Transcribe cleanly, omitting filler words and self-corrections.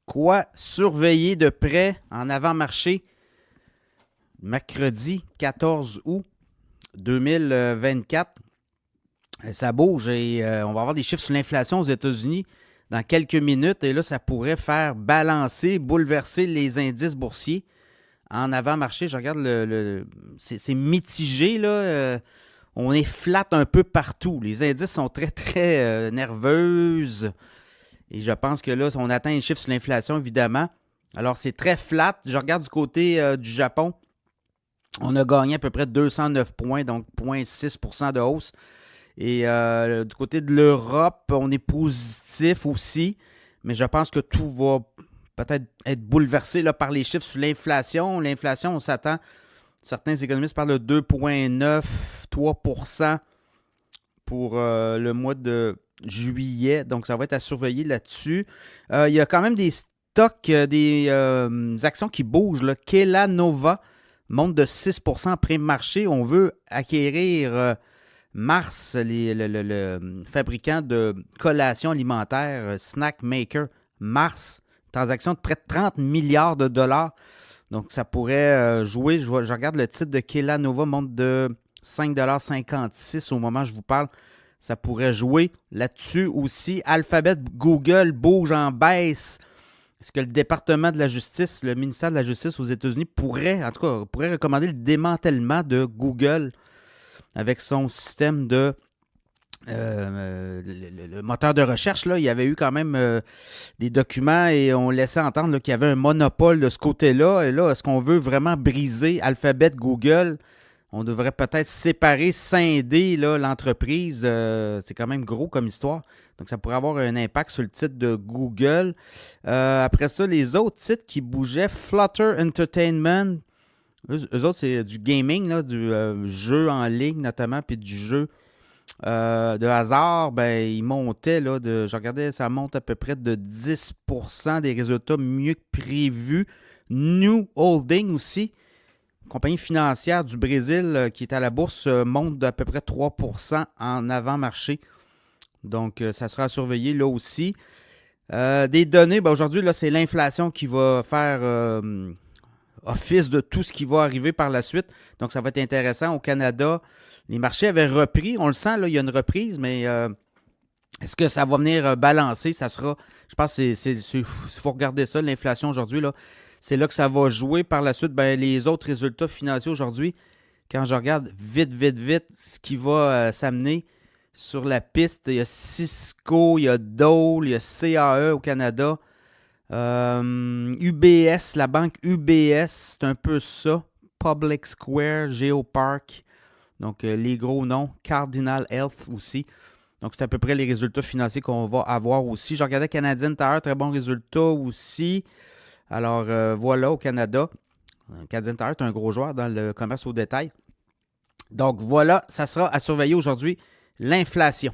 Quoi surveiller de près en avant-marché mercredi 14 août 2024? Ça bouge et on va avoir des chiffres sur l'inflation aux États-Unis dans quelques minutes. Et là, ça pourrait faire balancer, bouleverser les indices boursiers en avant-marché. Je regarde c'est mitigé, là. On est flat un peu partout. Les indices sont très, très nerveuses. Et je pense que là, on atteint les chiffres sur l'inflation, évidemment. Alors, c'est très flat. Je regarde du côté du Japon. On a gagné à peu près 209 points, donc 0,6% de hausse. Et du côté de l'Europe, on est positif aussi. Mais je pense que tout va peut-être être bouleversé là, par les chiffres sur l'inflation. L'inflation, on s'attend, certains économistes parlent de 2,9-3% pour le mois de juillet. Donc, ça va être à surveiller là-dessus. Il y a quand même des stocks, des actions qui bougent. Là. Kellanova monte de 6% après marché. On veut acquérir Mars, le fabricant de collations alimentaires, Snack Maker. Mars, transaction de près de 30 milliards de dollars. Donc, ça pourrait jouer. Je regarde le titre de Kellanova monte de 5,56 $ au moment où je vous parle. Ça pourrait jouer là-dessus aussi. Alphabet, Google bouge en baisse. Est-ce que le département de la justice, le ministère de la justice aux États-Unis pourrait recommander le démantèlement de Google avec son système de le moteur de recherche? Là, il y avait eu quand même des documents et on laissait entendre là, qu'il y avait un monopole de ce côté-là. Et là, est-ce qu'on veut vraiment briser Alphabet, Google? On devrait peut-être séparer, scinder là, l'entreprise. C'est quand même gros comme histoire. Donc, ça pourrait avoir un impact sur le titre de Google. Après ça, les autres titres qui bougeaient, Flutter Entertainment. Eux autres, c'est du gaming, là, du jeu en ligne notamment, puis du jeu de hasard. Ben, ils montaient, là, je regardais, ça monte à peu près de 10% des résultats mieux que prévu. New Holding aussi. Compagnie financière du Brésil qui est à la bourse monte d'à peu près 3% en avant-marché. Donc, ça sera à surveiller là aussi. Des données, ben aujourd'hui, là, c'est l'inflation qui va faire office de tout ce qui va arriver par la suite. Donc, ça va être intéressant. Au Canada, les marchés avaient repris. On le sent, là, il y a une reprise, mais est-ce que ça va venir balancer? Ça sera, je pense il faut regarder ça, l'inflation aujourd'hui, là. C'est là que ça va jouer. Par la suite, ben, les autres résultats financiers aujourd'hui, quand je regarde vite, ce qui va s'amener sur la piste, il y a Cisco, il y a Dole, il y a CAE au Canada, UBS, la banque UBS, c'est un peu ça. Public Square, Geopark, donc les gros noms. Cardinal Health aussi. Donc, c'est à peu près les résultats financiers qu'on va avoir aussi. Je regardais Canadian Tire, très bon résultat aussi. Alors, voilà, au Canada, Canadian Tire est un gros joueur dans le commerce au détail. Donc, voilà, ça sera à surveiller aujourd'hui, l'inflation.